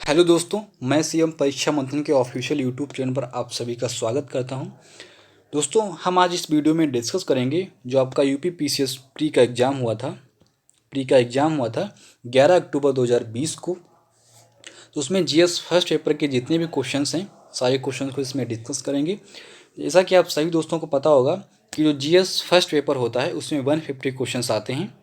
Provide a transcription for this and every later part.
Hello दोस्तों, मैं CM परीक्षा मंथन के ऑफिशियल यूट्यूब चैनल पर आप सभी का स्वागत करता हूं। दोस्तों, हम आज इस वीडियो में डिस्कस करेंगे जो आपका यूपी पीसीएस प्री का एग्ज़ाम हुआ था 11 अक्टूबर 2020 को। तो उसमें जीएस फर्स्ट पेपर के जितने भी क्वेश्चंस हैं सारे क्वेश्चंस को इसमें डिस्कस करेंगे। जैसा कि आप सभी दोस्तों को पता होगा कि जो जीएस फर्स्ट पेपर होता है उसमें 150 क्वेश्चंस आते हैं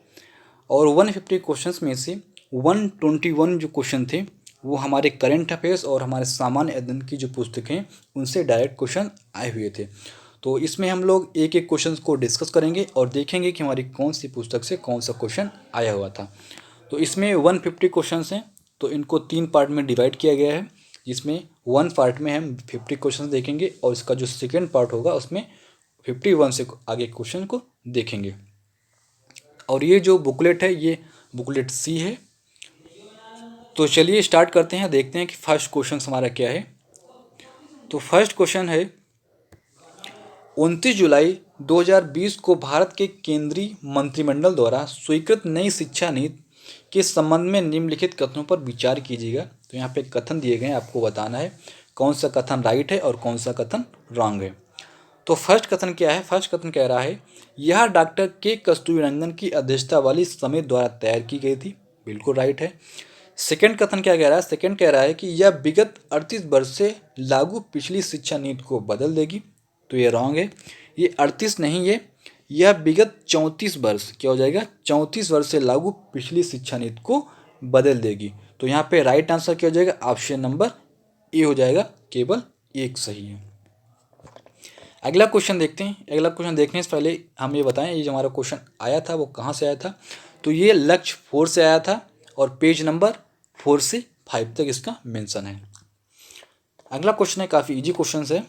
और 150 क्वेश्चंस में से 121 जो क्वेश्चन थे वो हमारे करंट अफेयर्स और हमारे सामान्य अध्ययन की जो पुस्तकें हैं उनसे डायरेक्ट क्वेश्चन आए हुए थे। तो इसमें हम लोग एक एक क्वेश्चन को डिस्कस करेंगे और देखेंगे कि हमारी कौन सी पुस्तक से कौन सा क्वेश्चन आया हुआ था। तो इसमें 150 क्वेश्चन हैं, तो इनको 3 पार्ट में डिवाइड किया गया है, जिसमें 1 पार्ट में हम 50 क्वेश्चन देखेंगे और इसका जो सेकेंड पार्ट होगा उसमें 51 से आगे क्वेश्चन को देखेंगे। और ये जो बुकलेट है ये बुकलेट सी है। तो चलिए स्टार्ट करते हैं, देखते हैं कि फर्स्ट क्वेश्चन हमारा क्या है। तो फर्स्ट क्वेश्चन है 29 जुलाई 2020 को भारत के केंद्रीय मंत्रिमंडल द्वारा स्वीकृत नई शिक्षा नीति के संबंध में निम्नलिखित कथनों पर विचार कीजिएगा। तो यहाँ पे कथन दिए गए हैं, आपको बताना है कौन सा कथन राइट है और कौन सा कथन रॉन्ग है। तो फर्स्ट कथन क्या है? फर्स्ट कथन कह रहा है यह डॉक्टर के कस्तूरीरंगन की अध्यक्षता वाली समिति द्वारा तैयार की गई थी। बिल्कुल राइट है। सेकंड कथन क्या कह रहा है? सेकंड कह रहा है कि यह विगत 38 वर्ष से लागू पिछली शिक्षा नीति को बदल देगी। तो ये रॉन्ग है, ये 38 नहीं है, यह विगत 34 वर्ष क्या हो जाएगा? 34 वर्ष से लागू पिछली शिक्षा नीति को बदल देगी। तो यहाँ पे राइट आंसर क्या हो जाएगा? ऑप्शन नंबर ए हो जाएगा, केवल एक सही है। अगला क्वेश्चन देखते हैं। अगला क्वेश्चन देखने से पहले हम ये बताएं, ये जो हमारा क्वेश्चन आया था वो कहाँ से आया था? तो ये लक्ष्य 4 से आया था और पेज नंबर 4 से 5 तक इसका मेंशन है। अगला क्वेश्चन है, काफ़ी इजी क्वेश्चन है।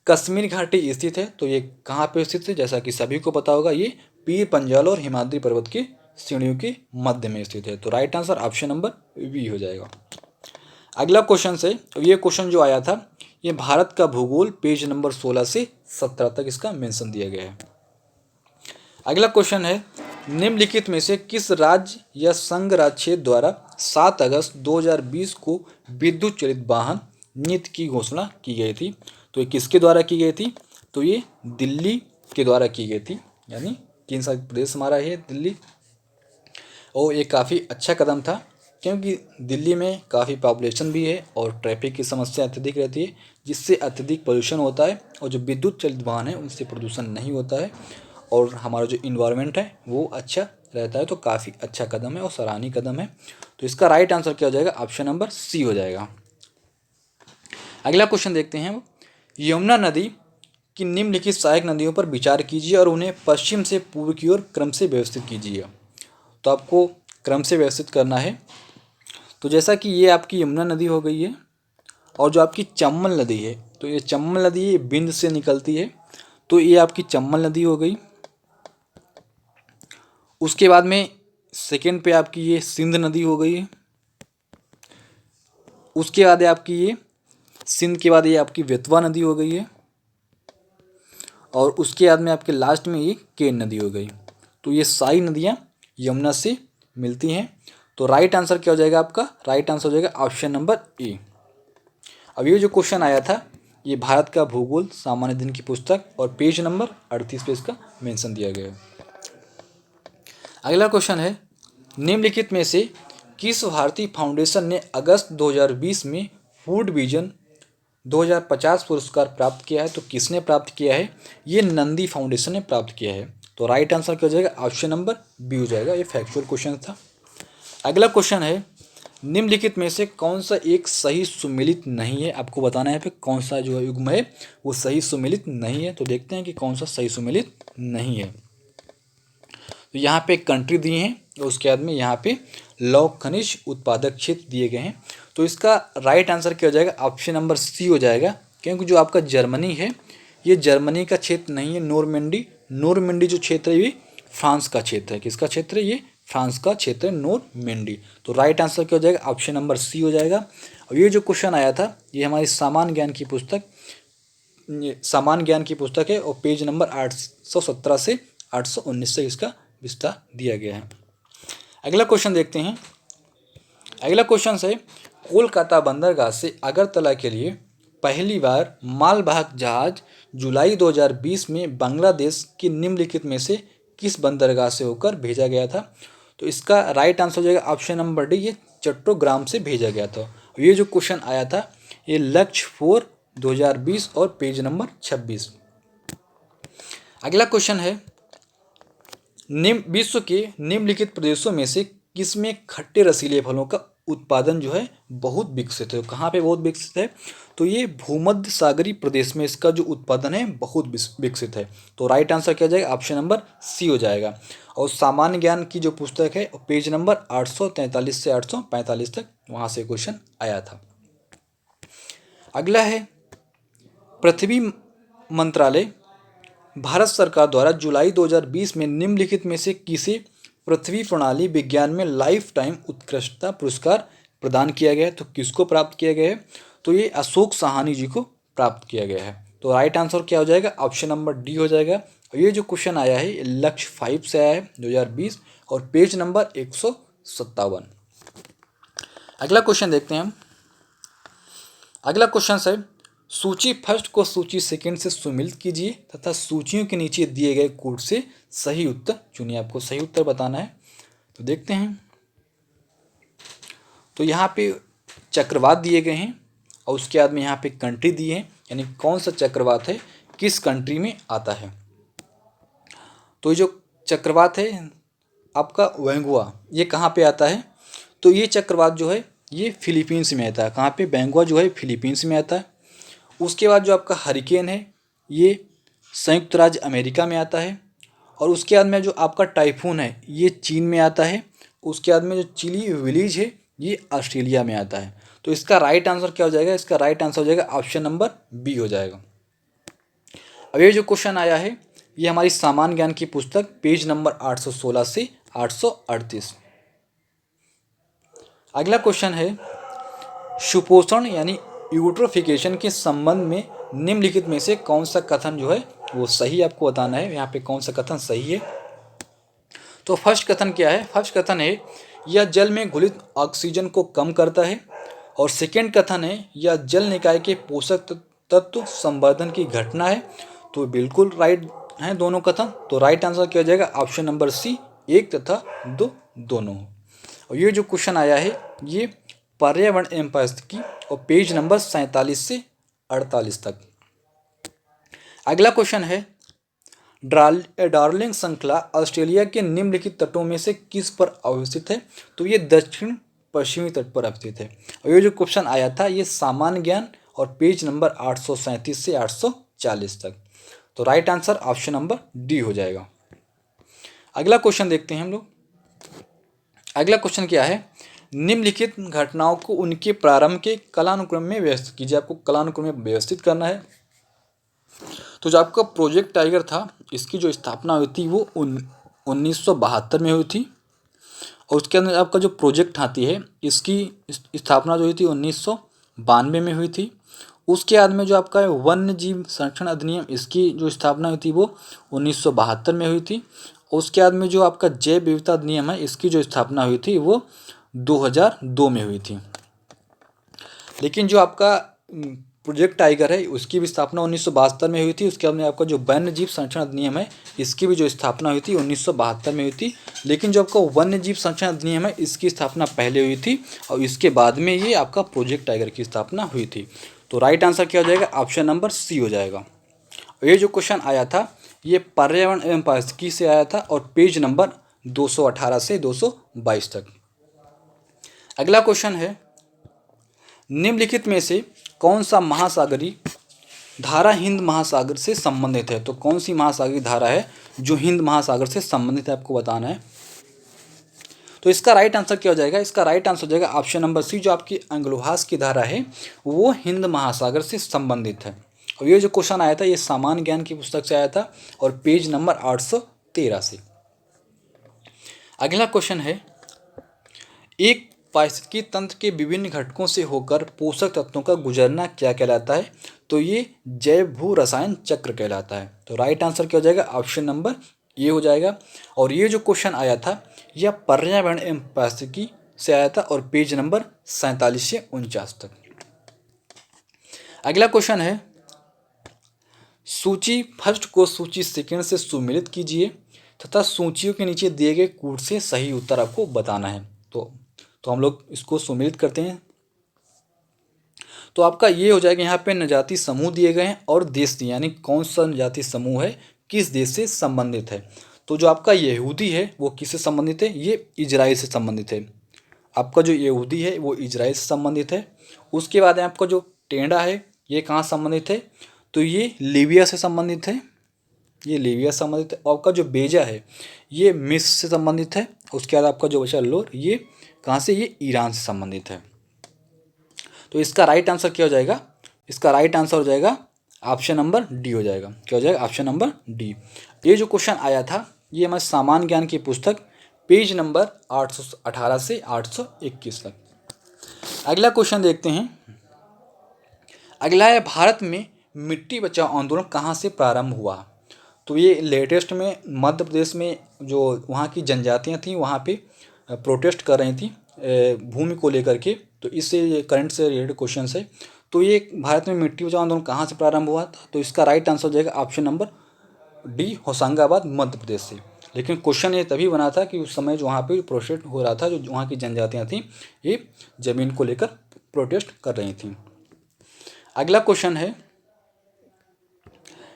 कश्मीर घाटी स्थित है, तो ये कहाँ पे स्थित है? जैसा कि सभी को पता होगा, ये पीर पंजाल और हिमाद्री पर्वत की श्रेणियों के मध्य में स्थित है। तो right answer option number B हो जाएगा। अगला क्वेश्चन है, ये क्वेश्चन जो आया था ये भारत का भूगोल पेज नंबर 16 से 17 तक इसका मेंशन दिया गया है। अगला क्वेश्चन है, निम्नलिखित में से किस राज्य या संघ राज्य क्षेत्र द्वारा 7 अगस्त 2020 को विद्युत चालित वाहन नीति की घोषणा की गई थी? तो ये किसके द्वारा की गई थी? तो ये दिल्ली के द्वारा की गई थी, यानी केंद्र शासित प्रदेश हमारा है दिल्ली। और ये काफ़ी अच्छा कदम था क्योंकि दिल्ली में काफ़ी पॉपुलेशन भी है और ट्रैफिक की समस्या अत्यधिक रहती है, जिससे अत्यधिक पोल्यूशन होता है। और जो विद्युत चालित वाहन है उनसे प्रदूषण नहीं होता है और हमारा जो इन्वायरमेंट है वो अच्छा रहता है। तो काफ़ी अच्छा कदम है और सराहनीय कदम है। तो इसका राइट आंसर क्या हो जाएगा? ऑप्शन नंबर सी हो जाएगा। अगला क्वेश्चन देखते हैं। यमुना नदी की निम्नलिखित सहायक नदियों पर विचार कीजिए और उन्हें पश्चिम से पूर्व की ओर क्रम से व्यवस्थित कीजिए। तो आपको क्रम से व्यवस्थित करना है। तो जैसा कि ये आपकी यमुना नदी हो गई है और जो आपकी चंबल नदी है, तो ये चंबल नदी ये बिंद से निकलती है, तो ये आपकी चंबल नदी हो गई। उसके बाद में सेकंड पे आपकी ये सिंध नदी हो गई है। उसके बाद है आपकी ये सिंध के बाद ये आपकी बेतवा नदी हो गई है और उसके बाद में आपके लास्ट में ये केन नदी हो गई। तो ये सारी नदियाँ यमुना से मिलती हैं। तो राइट आंसर क्या हो जाएगा आपका? राइट आंसर हो जाएगा ऑप्शन नंबर ए। अब ये जो क्वेश्चन आया था ये भारत का भूगोल सामान्य अध्ययन की पुस्तक और पेज नंबर 38 पे इसका मेंशन दिया गया है। अगला क्वेश्चन है, निम्नलिखित में से किस भारतीय फाउंडेशन ने अगस्त 2020 में फूड विजन 2050 पुरस्कार प्राप्त किया है? तो किसने प्राप्त किया है? ये नंदी फाउंडेशन ने प्राप्त किया है। तो राइट आंसर क्या हो जाएगा? ऑप्शन नंबर बी हो जाएगा। ये फैक्चुअल क्वेश्चन था। अगला क्वेश्चन है, निम्नलिखित में से कौन सा एक सही सुमेलित नहीं है? आपको बताना है फिर कौन सा जो युग्म है वो सही सुमेलित नहीं है। तो देखते हैं कि कौन सा सही सुमेलित नहीं है। तो यहाँ पे कंट्री दिए हैं और उसके बाद में यहाँ पे लौह खनिज उत्पादक क्षेत्र दिए गए हैं। तो इसका राइट आंसर क्या हो जाएगा? ऑप्शन नंबर सी हो जाएगा, क्योंकि जो आपका जर्मनी है ये जर्मनी का क्षेत्र नहीं है। नोरमंडी जो क्षेत्र है ये फ्रांस का क्षेत्र है। किसका क्षेत्र है? ये फ्रांस का क्षेत्र है, नोरमंडी। तो राइट आंसर क्या हो जाएगा? ऑप्शन नंबर सी हो जाएगा। और ये जो क्वेश्चन आया था ये हमारी सामान्य ज्ञान की पुस्तक है और पेज नंबर 817 से 819 से इसका विस्तार दिया गया है। अगला क्वेश्चन देखते हैं। अगला क्वेश्चन है, कोलकाता बंदरगाह से अगरतला के लिए पहली बार मालवाहक जहाज जुलाई 2020 में बांग्लादेश की निम्नलिखित में से किस बंदरगाह से होकर भेजा गया था? तो इसका राइट आंसर हो जाएगा ऑप्शन नंबर डी, ये चट्टोग्राम से भेजा गया था। ये जो क्वेश्चन आया था ये लक्ष्य 4 2020 और पेज नंबर 26। अगला क्वेश्चन है, विश्व के निम्नलिखित प्रदेशों में से किसमें खट्टे रसीले फलों का उत्पादन जो है बहुत विकसित है? कहाँ पे बहुत विकसित है? तो ये भूमध्य सागरीय प्रदेश में इसका जो उत्पादन है बहुत विकसित है। तो राइट आंसर क्या जाएगा? ऑप्शन नंबर सी हो जाएगा। और सामान्य ज्ञान की जो पुस्तक है पेज नंबर 843 से 845 तक वहाँ से क्वेश्चन आया था। अगला है, पृथ्वी मंत्रालय भारत सरकार द्वारा जुलाई 2020 में निम्नलिखित में से किसे पृथ्वी प्रणाली विज्ञान में लाइफ टाइम उत्कृष्टता पुरस्कार प्रदान किया गया है? तो किसको प्राप्त किया गया है? तो ये अशोक साहनी जी को प्राप्त किया गया है। तो राइट आंसर क्या हो जाएगा? ऑप्शन नंबर डी हो जाएगा। और ये जो क्वेश्चन आया है लक्ष्य 5 से आया है 2020 और पेज नंबर 157। अगला क्वेश्चन देखते हैं हम। अगला क्वेश्चन है, सूची फर्स्ट को सूची सेकंड से सुमिलित कीजिए तथा सूचियों के नीचे दिए गए कोड से सही उत्तर चुनिए। आपको सही उत्तर बताना है। तो देखते हैं, तो यहाँ पे चक्रवात दिए गए हैं और उसके बाद में यहाँ पे कंट्री दिए हैं, यानी कौन सा चक्रवात है किस कंट्री में आता है। तो ये जो चक्रवात है आपका वेंगुआ, ये कहाँ पे आता है? तो ये चक्रवात जो है ये फिलीपींस में आता है। कहाँ पे? वेंगुआ जो है फिलीपींस में आता है। उसके बाद जो आपका हरिकेन है ये संयुक्त राज्य अमेरिका में आता है। और उसके बाद में जो आपका टाइफून है ये चीन में आता है। उसके बाद में जो चिली विलीज है ये ऑस्ट्रेलिया में आता है। तो इसका राइट आंसर क्या हो जाएगा? इसका राइट आंसर हो जाएगा ऑप्शन नंबर बी हो जाएगा। अब ये जो क्वेश्चन आया है ये हमारी सामान्य ज्ञान की पुस्तक पेज नंबर 816 से 838। अगला क्वेश्चन है, सुपोषण यानी यूट्रोफिकेशन के संबंध में निम्नलिखित में से कौन सा कथन जो है वो सही आपको बताना है। यहाँ पे कौन सा कथन सही है? तो फर्स्ट कथन क्या है? फर्स्ट कथन है यह जल में घुलित ऑक्सीजन को कम करता है। और सेकेंड कथन है यह जल निकाय के पोषक तत्व संवर्धन की घटना है। तो बिल्कुल राइट हैं दोनों कथन। तो राइट आंसर क्या हो जाएगा? ऑप्शन नंबर सी, 1 तथा 2 दोनों। और ये जो क्वेश्चन आया है ये पर्यावरण एवं पारिस्थितिकी और पेज नंबर 47 से 48 तक। अगला क्वेश्चन है, डार्लिंग श्रृंखला ऑस्ट्रेलिया के निम्नलिखित तटों में से किस पर अवस्थित है? तो ये दक्षिण पश्चिमी तट पर अवस्थित है। और ये जो क्वेश्चन आया था ये सामान्य ज्ञान और पेज नंबर 837 से 840 तक। तो right answer option number D हो जाएगा। अगला क्वेश्चन देखते हैं हम लोग। अगला क्वेश्चन क्या है, निम्नलिखित घटनाओं को उनके प्रारंभ के कालानुक्रम में व्यवस्थित कीजिए। आपको कालानुक्रम में व्यवस्थित करना है। तो जो आपका प्रोजेक्ट टाइगर था इसकी जो स्थापना हुई थी वो 1972 में हुई थी। और उसके अंदर आपका जो प्रोजेक्ट हाथी है इसकी स्थापना जो हुई थी 1992 में हुई थी। उसके बाद में जो आपका वन्य जीव संरक्षण अधिनियम इसकी जो स्थापना हुई थी वो 1972 में हुई थी। उसके बाद में जो आपका जैव विविधता अधिनियम है इसकी जो स्थापना हुई थी वो 2002 में हुई थी। लेकिन जो आपका प्रोजेक्ट टाइगर है उसकी भी स्थापना 1972 में हुई थी। उसके बाद में आपका जो वन्य जीव संरक्षण अधिनियम है इसकी भी जो स्थापना हुई थी 1972 में हुई थी। लेकिन जो आपका वन्य जीव संरक्षण अधिनियम है इसकी स्थापना पहले हुई थी और इसके बाद में ये आपका प्रोजेक्ट टाइगर की स्थापना हुई थी। तो राइट आंसर क्या हो जाएगा? ऑप्शन नंबर सी हो जाएगा। ये जो क्वेश्चन आया था ये पर्यावरण एवं पारिस्थितिकी से आया था और पेज नंबर 218 से 222 तक। अगला क्वेश्चन है, निम्नलिखित में से कौन सा महासागरीय धारा हिंद महासागर से संबंधित है? तो कौन सी महासागरीय धारा है जो हिंद महासागर से संबंधित है आपको बताना है। तो इसका राइट आंसर क्या हो जाएगा? इसका राइट आंसर हो जाएगा ऑप्शन नंबर सी, जो आपकी एंग्लोहास की धारा है वो हिंद महासागर से संबंधित है। और ये जो क्वेश्चन आया था ये सामान्य ज्ञान की पुस्तक से आया था और पेज नंबर 813 से। अगला क्वेश्चन है, एक पारिस्थितिकी तंत्र के विभिन्न घटकों से होकर पोषक तत्वों का गुजरना क्या कहलाता है? तो ये जैव भू रसायन चक्र कहलाता है। तो राइट आंसर क्या हो जाएगा? ऑप्शन नंबर ए हो जाएगा। और ये जो क्वेश्चन आया था यह पर्यावरण एवं पारिस्थितिकी से आया था और पेज नंबर 47 से 49 तक। अगला क्वेश्चन है, सूची फर्स्ट को सूची सेकंड से सुमेलित कीजिए तथा सूचियों के नीचे दिए गए कूट से सही उत्तर आपको बताना है। तो हम लोग इसको सुमेलित करते हैं। तो आपका ये हो जाएगा, यहाँ पे नजाति समूह दिए गए हैं और देश दिए, यानी कौन सा नजाति समूह है, किस देश से संबंधित है। तो जो आपका यहूदी है वो किससे संबंधित है, ये इजराइल से संबंधित है। आपका जो यहूदी है वो इजराइल से संबंधित है। उसके बाद आपका जो टेढ़ा है ये कहाँ संबंधित है, तो ये लीबिया से संबंधित है, ये लीबिया से संबंधित है। और आपका जो बेजा है ये मिस्र से संबंधित है। उसके बाद आपका जो बचा लोर, ये कहाँ से, ये ईरान से संबंधित है। तो इसका राइट आंसर क्या हो जाएगा, इसका राइट आंसर हो जाएगा ऑप्शन नंबर डी हो जाएगा। क्या हो जाएगा, ऑप्शन नंबर डी। ये जो क्वेश्चन आया था ये हमारे सामान्य ज्ञान की पुस्तक पेज नंबर 818 से 821 तक। अगला क्वेश्चन देखते हैं। अगला है, भारत में मिट्टी बचाओ आंदोलन कहाँ से प्रारंभ हुआ। तो ये लेटेस्ट में मध्य प्रदेश में जो वहाँ की जनजातियाँ थीं वहाँ पे प्रोटेस्ट कर रही थी भूमि को लेकर के। तो इससे ये करंट से रिलेटेड क्वेश्चन है। तो ये भारत में मिट्टी बचाओ आंदोलन कहाँ से प्रारंभ हुआ था, तो इसका राइट आंसर हो जाएगा option number D, Hoshangabad Madhya Pradesh से। लेकिन क्वेश्चन ये तभी बना था कि उस समय जो वहाँ पे प्रोटेस्ट हो रहा था, जो वहाँ की जनजातियाँ थीं ये ज़मीन को लेकर प्रोटेस्ट कर रही थीं। अगला क्वेश्चन है,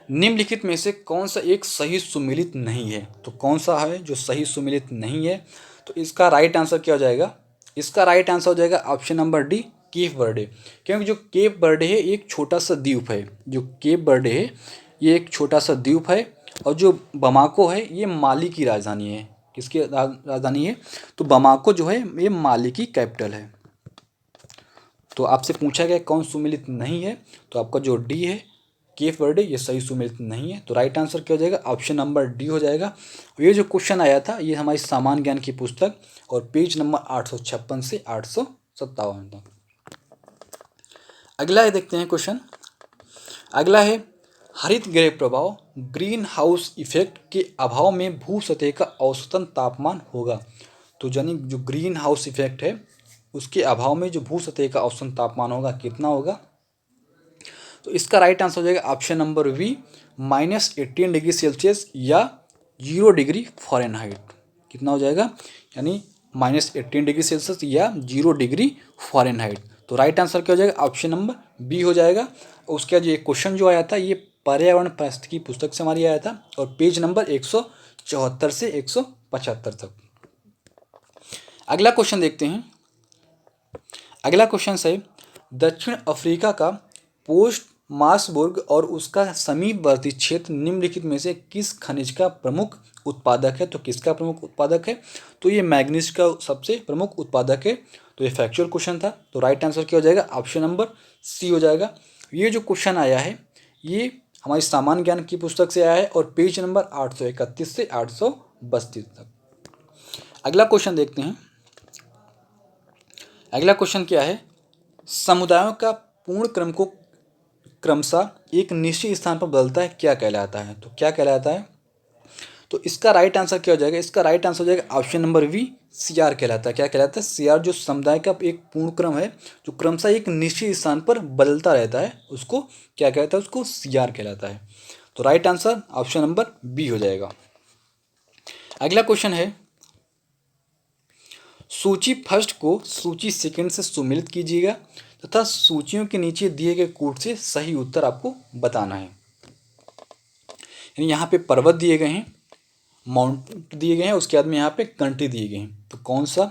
निम्नलिखित में से कौन सा एक सही सुमेलित नहीं है। तो कौन सा है जो सही सुमेलित नहीं है, तो इसका राइट आंसर क्या हो जाएगा, इसका राइट आंसर हो जाएगा option number D, Cape Verde. क्योंकि जो केप वर्डे है एक छोटा सा द्वीप है, जो केप वर्डे है ये एक छोटा सा द्वीप है। और जो बमाको है ये माली की राजधानी है। किसकी राजधानी है, तो बमाको जो है ये माली की कैपिटल है। तो आपसे पूछा गया कौन सुमेलित नहीं है, तो आपका जो डी है केप वर्डे ये सही सुमेलित नहीं है। तो राइट आंसर क्या हो जाएगा, ऑप्शन नंबर डी हो जाएगा। ये जो क्वेश्चन आया था ये हमारी सामान्य ज्ञान की पुस्तक और पेज नंबर 856 से 857 तक। अगला है, देखते हैं क्वेश्चन। अगला है, हरित गृह प्रभाव ग्रीन हाउस इफेक्ट के अभाव में भू सतह का औसतन तापमान होगा। तो यानी जो ग्रीन हाउस इफेक्ट है उसके अभाव में जो भू सतह का औसतन तापमान होगा कितना होगा, तो इसका राइट आंसर हो जाएगा option number V, -18 degree Celsius या 0 डिग्री फ़ारेनहाइट। कितना हो जाएगा, यानी -18 डिग्री सेल्सियस या 0 डिग्री फ़ारेनहाइट। तो राइट आंसर क्या हो जाएगा, ऑप्शन नंबर बी हो जाएगा। उसका जो क्वेश्चन जो आया था ये पर्यावरण पारिस्थितिकी की पुस्तक से हमारी आया था और पेज नंबर 174 से 175 तक। अगला क्वेश्चन देखते हैं। अगला क्वेश्चन है, दक्षिण अफ्रीका का पोस्ट मार्सबुर्ग और उसका समीपवर्ती क्षेत्र निम्नलिखित में से किस खनिज का प्रमुख उत्पादक है। तो किसका प्रमुख उत्पादक है, तो ये मैग्नीज का सबसे प्रमुख उत्पादक है। तो ये फैक्चुअल क्वेश्चन था। तो राइट आंसर क्या हो जाएगा, ऑप्शन नंबर सी हो जाएगा। ये जो क्वेश्चन आया है ये हमारी सामान्य ज्ञान की पुस्तक से आया है और पेज नंबर 831 से 832 तक। अगला क्वेश्चन देखते हैं। अगला क्वेश्चन क्या है, समुदायों का पूर्ण क्रम को क्रमशः एक निश्चित स्थान पर बदलता है क्या कहलाता है। तो क्या कहलाता है, तो इसका राइट आंसर क्या हो जाएगा, इसका राइट आंसर हो जाएगा ऑप्शन नंबर वी, सीआर कहलाता है। क्या कहलाता है, सीआर जो समुदाय का एक पूर्ण क्रम है जो क्रमशः एक निश्चित स्थान पर बदलता रहता है उसको क्या कहता है, उसको सीआर कहलाता है। तो right answer option number B हो जाएगा। अगला क्वेश्चन है, सूची फर्स्ट को सूची सेकंड से सुमेलित कीजिएगा तथा सूचियों के नीचे दिए गए कोड से सही उत्तर आपको बताना है। यानी यहाँ पे पर्वत दिए गए हैं, माउंट दिए गए हैं, उसके बाद में यहाँ पे कंट्री दिए गए हैं। तो कौन सा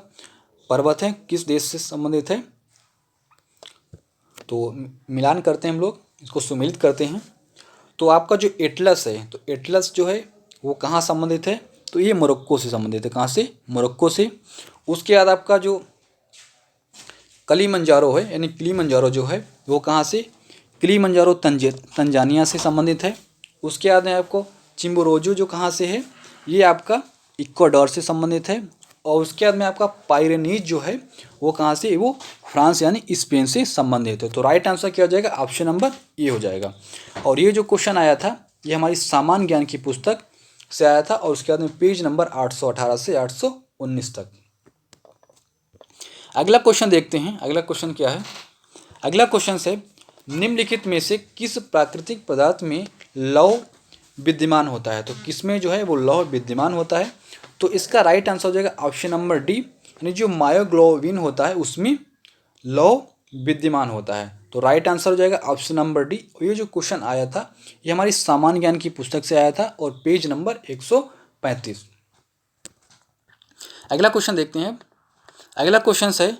पर्वत है, किस देश से संबंधित है, तो मिलान करते हैं हम लोग, इसको सुमेलित करते हैं। तो आपका जो एटलस है, तो एटलस जो है वो कहाँ संबंधित है, तो ये मोरक्को से संबंधित है। कहाँ से, मोरक्को से। उसके बाद आपका जो किलिमंजारो है, यानी किलिमंजारो जो है वो कहाँ से, किलिमंजारो तंजानिया से संबंधित है। उसके बाद में आपको चिम्बोरोजो जो कहाँ से है, ये आपका इक्वाडोर से संबंधित है। और उसके बाद में आपका पाइरेनीज जो है वो कहाँ से, वो फ्रांस यानी स्पेन से संबंधित है। तो राइट आंसर क्या हो जाएगा, ऑप्शन नंबर ए हो जाएगा। और ये जो क्वेश्चन आया था ये हमारी सामान्य ज्ञान की पुस्तक से आया था और उसके बाद में पेज नंबर 818 से 819 तक। अगला क्वेश्चन देखते हैं। अगला क्वेश्चन क्या है? अगला क्वेश्चन है निम्नलिखित में से किस प्राकृतिक पदार्थ में लौह विद्यमान होता है? तो किसमें जो है वो लौह विद्यमान होता है? तो इसका राइट आंसर हो जाएगा ऑप्शन नंबर डी, यानी जो मायोग्लोबिन होता है उसमें लौह विद्यमान होता है। तो राइट आंसर हो जाएगा ऑप्शन नंबर डी। ये जो क्वेश्चन आया था ये हमारी सामान्य ज्ञान की पुस्तक से आया था और पेज नंबर 135। अगला क्वेश्चन देखते हैं। अगला क्वेश्चन है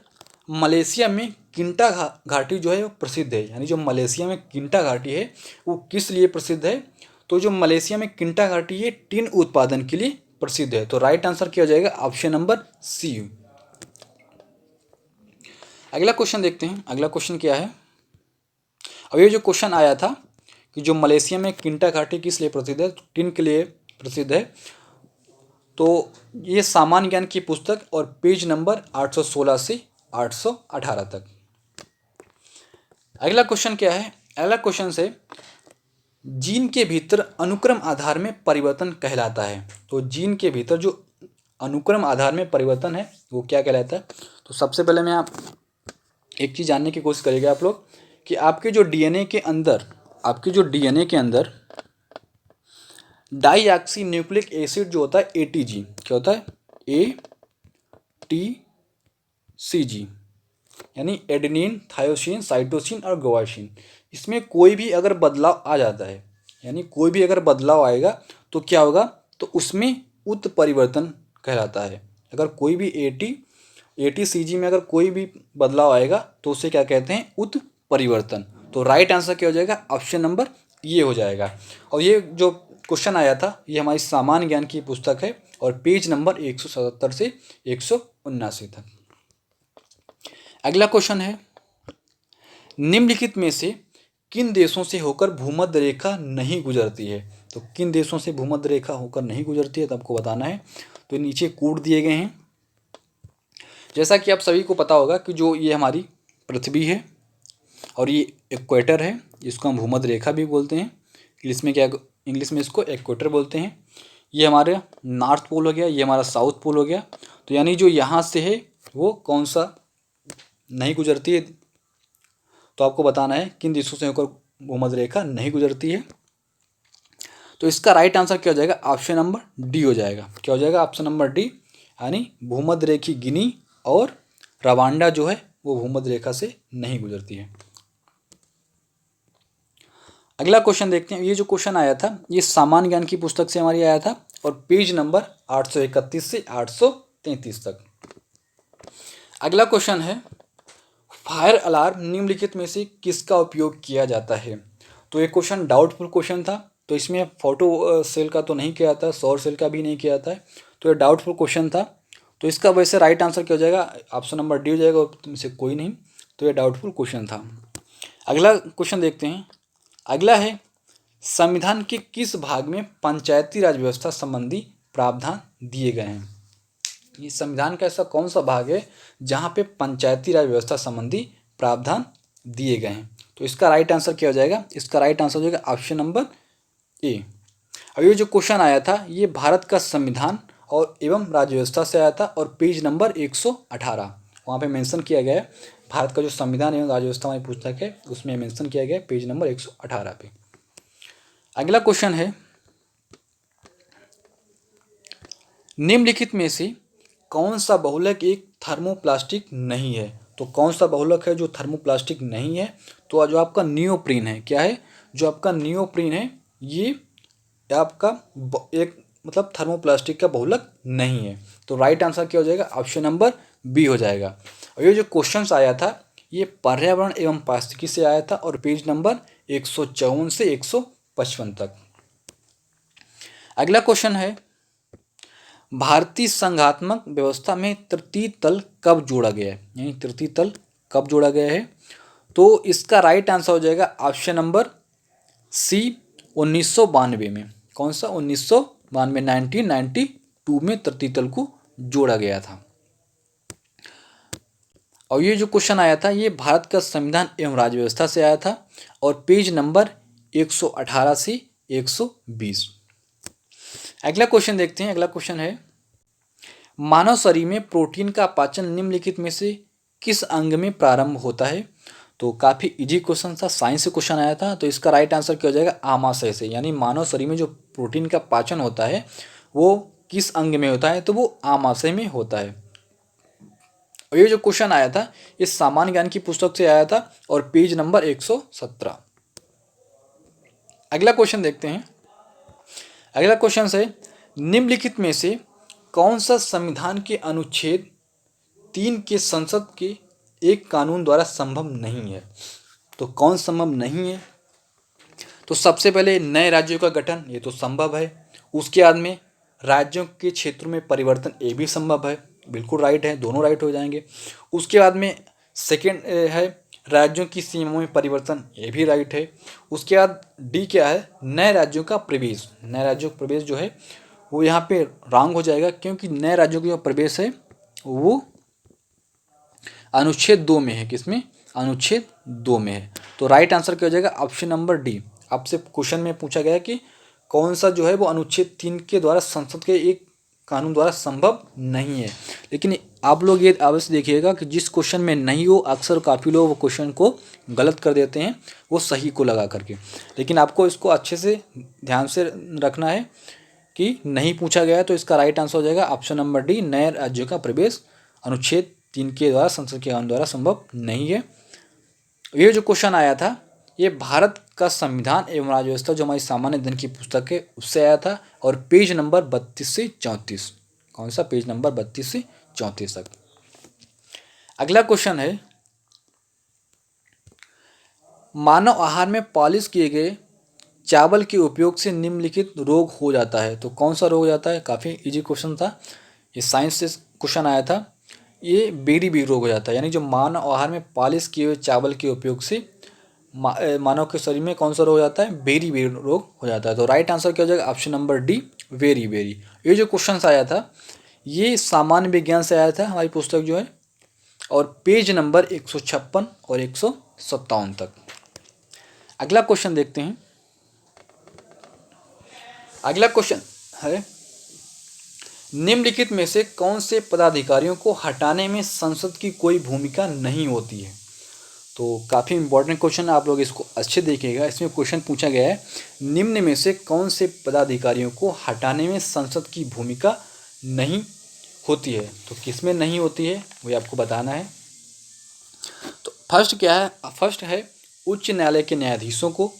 मलेशिया में किंटा घाटी जो है वो प्रसिद्ध है, यानी जो मलेशिया में किंटा घाटी है वो किस लिए प्रसिद्ध है? तो जो मलेशिया में किंटा घाटी है टिन उत्पादन के लिए प्रसिद्ध है। तो राइट आंसर क्या हो जाएगा? Option number C. अगला क्वेश्चन देखते हैं। अगला क्वेश्चन क्या है? अब ये जो क्वेश्चन आया था कि जो मलेशिया में किंटा घाटी किस लिए प्रसिद्ध है? तो टिन के लिए प्रसिद्ध है। तो ये सामान्य ज्ञान की पुस्तक और पेज नंबर 816 से 818 तक। अगला क्वेश्चन क्या है? अगला क्वेश्चन से जीन के भीतर अनुक्रम आधार में परिवर्तन कहलाता है। तो जीन के भीतर जो अनुक्रम आधार में परिवर्तन है वो क्या कहलाता है? तो सबसे पहले मैं आप एक चीज़ जानने की कोशिश करिएगा आप लोग कि आपके जो डीएनए के अंदर डाईऑक्सी न्यूक्लिक एसिड जो होता है एटीजी, क्या होता है? एटीसीजी, यानी एडेनिन, थायोसिन, साइटोसिन और ग्वाइसिन। इसमें कोई भी अगर बदलाव आ जाता है, यानी कोई भी अगर बदलाव आएगा तो क्या होगा? तो उसमें उत्परिवर्तन कहलाता है। अगर कोई भी एटीसीजी में अगर कोई भी बदलाव आएगा तो उसे क्या कहते हैं? उत्परिवर्तन। तो राइट आंसर क्या हो जाएगा? ऑप्शन नंबर ये हो जाएगा। और ये जो क्वेश्चन आया था ये हमारी सामान्य ज्ञान की पुस्तक है और पेज नंबर 177 से 179 तक। अगला क्वेश्चन है निम्नलिखित में से किन देशों से होकर भूमध्य रेखा नहीं गुजरती है? तो किन देशों से भूमध्य रेखा होकर नहीं गुजरती है तो आपको बताना है। तो नीचे कोड दिए गए हैं। जैसा कि आप सभी को पता होगा कि जो ये हमारी पृथ्वी है और ये इक्वेटर है, इसको हम भूमध्य रेखा भी बोलते हैं। इंग्लिश में इसको इक्वेटर बोलते हैं। ये हमारे नॉर्थ पोल हो गया, ये हमारा साउथ पोल हो गया। तो यानी जो यहाँ से है वो कौन सा नहीं गुजरती है? तो आपको बताना है किन देशों से होकर भूमध्य रेखा नहीं गुजरती है। तो इसका राइट आंसर क्या हो जाएगा? ऑप्शन नंबर डी हो जाएगा। क्या हो जाएगा? ऑप्शन नंबर डी, यानी भूमध्य रेखी गिनी और रवांडा जो है वो भूमध्य रेखा से नहीं गुजरती है। अगला क्वेश्चन देखते हैं। ये जो क्वेश्चन आया था ये सामान्य ज्ञान की पुस्तक से हमारी आया था और पेज नंबर 831 से 833 तक। अगला क्वेश्चन है फायर अलार्म निम्नलिखित में से किसका उपयोग किया जाता है? तो ये क्वेश्चन डाउटफुल क्वेश्चन था। तो इसमें फोटो सेल का तो नहीं किया था, सौर सेल का भी नहीं किया था। तो ये डाउटफुल क्वेश्चन था। तो इसका वैसे राइट आंसर क्या हो जाएगा? ऑप्शन नंबर डी हो जाएगा और तुमसे कोई नहीं। तो ये डाउटफुल क्वेश्चन था। अगला क्वेश्चन देखते हैं। अगला है संविधान के किस भाग में पंचायती राज व्यवस्था संबंधी प्रावधान दिए गए हैं? ये संविधान का ऐसा कौन सा भाग है जहाँ पे पंचायती राज व्यवस्था संबंधी प्रावधान दिए गए हैं? तो इसका राइट आंसर क्या हो जाएगा? इसका राइट आंसर हो जाएगा ऑप्शन नंबर ए। अब ये जो क्वेश्चन आया था ये भारत का संविधान और एवं राज्य व्यवस्था से आया था और पेज नंबर 118 वहाँ पे मेंशन किया गया है। भारत का जो संविधान एवं राज्य व्यवस्था हमारी पुस्तक है उसमें मेंशन किया गया है पेज नंबर 118 पे। अगला क्वेश्चन है निम्नलिखित में से कौन सा बहुलक एक थर्मोप्लास्टिक नहीं है? तो कौन सा बहुलक है जो थर्मोप्लास्टिक नहीं है? तो जो आपका नियोप्रीन है, क्या है? जो आपका नियोप्रीन है ये आपका एक मतलब थर्मोप्लास्टिक का बहुलक नहीं है। तो राइट आंसर क्या हो जाएगा? ऑप्शन नंबर बी हो जाएगा। और ये जो क्वेश्चन आया था ये पर्यावरण एवं पारिस्थितिकी से आया था और पेज नंबर 154 से 155 तक। अगला क्वेश्चन है भारतीय संघात्मक व्यवस्था में तृतीय तल कब जोड़ा गया है? यानी तृतीय तल कब जोड़ा गया है? तो इसका राइट आंसर हो जाएगा ऑप्शन नंबर सी 1992 में। कौन सा? 1992, 1992 में तृतीय तल को जोड़ा गया था। और ये जो क्वेश्चन आया था ये भारत का संविधान एवं राज्य व्यवस्था से आया था और पेज नंबर 118 से 120। अगला क्वेश्चन देखते हैं। अगला क्वेश्चन है मानव शरीर में प्रोटीन का पाचन निम्नलिखित में से किस अंग में प्रारंभ होता है? तो काफ़ी इजी क्वेश्चन था, साइंस से क्वेश्चन आया था। तो इसका राइट आंसर क्या हो जाएगा? आमाशय से। यानी मानव शरीर में जो प्रोटीन का पाचन होता है वो किस अंग में होता है? तो वो आमाशय में होता है। और ये जो क्वेश्चन आया था ये सामान्य ज्ञान की पुस्तक से आया था और पेज नंबर 117। अगला क्वेश्चन देखते हैं। अगला क्वेश्चन है, निम्नलिखित में से कौन सा संविधान के अनुच्छेद 3 के संसद के एक कानून द्वारा संभव नहीं है? तो कौन संभव नहीं है? तो सबसे पहले नए राज्यों का गठन, ये तो संभव है। उसके बाद में राज्यों के क्षेत्रों में परिवर्तन, ये भी संभव है। बिल्कुल राइट है, दोनों राइट हो जाएंगे। उसके बाद में सेकेंड है राज्यों की सीमाओं में परिवर्तन, ये भी राइट है। उसके बाद डी क्या है? नए राज्यों का प्रवेश। नए राज्यों का प्रवेश जो है वो यहाँ पे रॉन्ग हो जाएगा, क्योंकि नए राज्यों का जो प्रवेश है वो अनुच्छेद 2 में है। किसमें? अनुच्छेद 2 में है। तो राइट आंसर क्या हो जाएगा? Option number D. आपसे क्वेश्चन में पूछा गया कि कौन सा जो है वो अनुच्छेद 3 के द्वारा संसद के एक कानून द्वारा संभव नहीं है। लेकिन आप लोग ये अवश्य देखिएगा कि जिस क्वेश्चन में नहीं हो, अक्सर काफ़ी लोग वो क्वेश्चन को गलत कर देते हैं वो सही को लगा करके। लेकिन आपको इसको अच्छे से ध्यान से रखना है कि नहीं पूछा गया है। तो इसका राइट आंसर हो जाएगा ऑप्शन नंबर डी, नए राज्यों का प्रवेश अनुच्छेद 3 के द्वारा संसद के कानून द्वारा संभव नहीं है। ये जो क्वेश्चन आया था ये भारत का संविधान एवं राज्य व्यवस्था जो हमारी सामान्य अध्ययन की पुस्तक है उससे आया था और पेज नंबर 32 से 34। कौन सा? पेज नंबर 32 से 34 तक। अगला क्वेश्चन है, मानव आहार में पॉलिश किए गए चावल के उपयोग से निम्नलिखित रोग हो जाता है। तो कौन सा रोग हो जाता है? काफ़ी इजी क्वेश्चन था, ये साइंस से क्वेश्चन आया था। ये बेरी बेरी रोग हो जाता है। यानी जो मानव आहार में पॉलिश किए हुए चावल के उपयोग से मानव के शरीर में कौन सा रोग हो जाता है? बेरी बेरी रोग हो जाता है। तो राइट आंसर क्या हो जाएगा? Option number D, very berry. ये जो क्वेश्चन आया था ये सामान्य विज्ञान से आया था हमारी पुस्तक जो है, और पेज नंबर 156 और 157 तक। अगला क्वेश्चन देखते हैं। अगला क्वेश्चन है, निम्नलिखित में से कौन से पदाधिकारियों को हटाने में संसद की कोई भूमिका नहीं होती है? तो काफ़ी इंपॉर्टेंट क्वेश्चन है, आप लोग इसको अच्छे देखिएगा। इसमें क्वेश्चन पूछा गया है, निम्न में से कौन से पदाधिकारियों को हटाने में संसद की भूमिका नहीं होती है? तो किस में नहीं होती है वो आपको बताना है। तो फर्स्ट क्या है? फर्स्ट है उच्च न्यायालय के न्यायाधीशों को,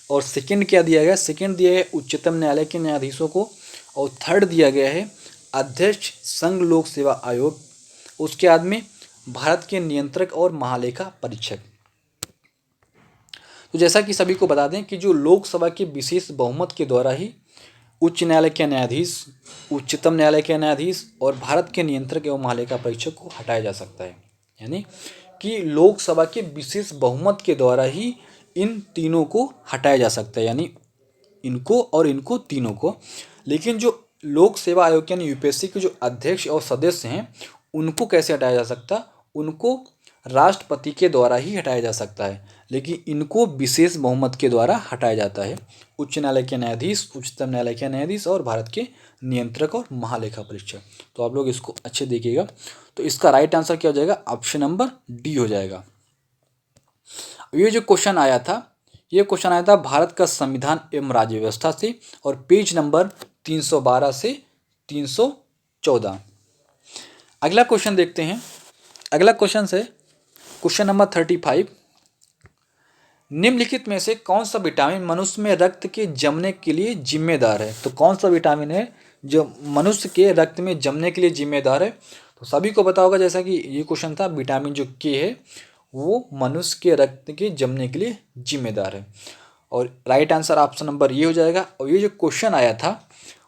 और सेकंड क्या दिया गया? सेकंड दिया है उच्चतम न्यायालय के न्यायाधीशों को, और थर्ड दिया गया है अध्यक्ष संघ लोक सेवा आयोग। उसके बाद में भारत के नियंत्रक और महालेखा परीक्षक। तो जैसा कि सभी को बता दें कि जो लोकसभा के विशेष बहुमत के द्वारा ही उच्च न्यायालय के न्यायाधीश, उच्चतम न्यायालय के न्यायाधीश और भारत के नियंत्रक एवं महालेखा परीक्षक को हटाया जा सकता है। यानी कि लोकसभा के विशेष बहुमत के द्वारा ही इन तीनों को हटाया जा सकता है, यानी इनको और इनको तीनों को। लेकिन जो लोक सेवा आयोग यानी यूपीएससी के जो अध्यक्ष और सदस्य हैं उनको कैसे हटाया जा सकता? उनको राष्ट्रपति के द्वारा ही हटाया जा सकता है, लेकिन इनको विशेष बहुमत के द्वारा हटाया जाता है। उच्च न्यायालय के न्यायाधीश, उच्चतम न्यायालय के न्यायाधीश और भारत के नियंत्रक और महालेखा परीक्षक। तो आप लोग इसको अच्छे देखिएगा। तो इसका राइट आंसर क्या हो जाएगा? ऑप्शन नंबर डी हो जाएगा। ये जो क्वेश्चन आया था ये क्वेश्चन आया था भारत का संविधान एवं राज्य व्यवस्था से, और पेज नंबर 312 से 314। अगला क्वेश्चन देखते हैं। अगला क्वेश्चन है क्वेश्चन नंबर 35। निम्नलिखित में से कौन सा विटामिन मनुष्य में रक्त के जमने के लिए जिम्मेदार है? तो कौन सा विटामिन है जो मनुष्य के रक्त में जमने के लिए जिम्मेदार है? तो सभी को पता होगा, जैसा कि ये क्वेश्चन था, विटामिन जो के है वो मनुष्य के रक्त के जमने के लिए जिम्मेदार है। और राइट आंसर ऑप्शन नंबर ये हो जाएगा। और ये जो क्वेश्चन आया था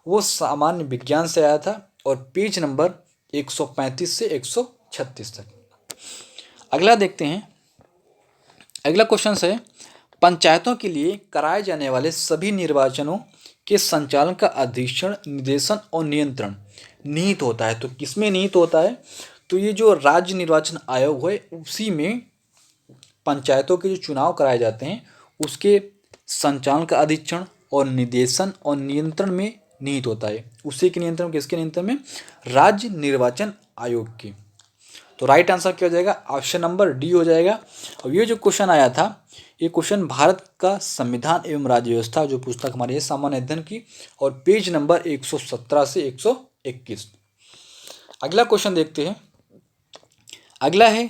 वो सामान्य विज्ञान से आया था और पेज नंबर 135 से 136 तक। अगला देखते हैं। अगला क्वेश्चन है, पंचायतों के लिए कराए जाने वाले सभी निर्वाचनों के संचालन का अधीक्षण, निर्देशन और नियंत्रण निहित होता है। तो किसमें निहित होता है? तो ये जो राज्य निर्वाचन आयोग है उसी में पंचायतों के जो चुनाव कराए जाते हैं उसके संचालन का अधीक्षण और निर्देशन और नियंत्रण में निहित होता है। उसी के नियंत्रण, किसके नियंत्रण में? राज्य निर्वाचन आयोग के। तो राइट आंसर क्या हो जाएगा, ऑप्शन नंबर डी हो जाएगा। और ये जो क्वेश्चन आया था, ये क्वेश्चन भारत का संविधान एवं राज्य व्यवस्था जो पुस्तक हमारी है सामान्य अध्ययन की, और पेज नंबर 117 से 121। अगला क्वेश्चन देखते हैं। अगला है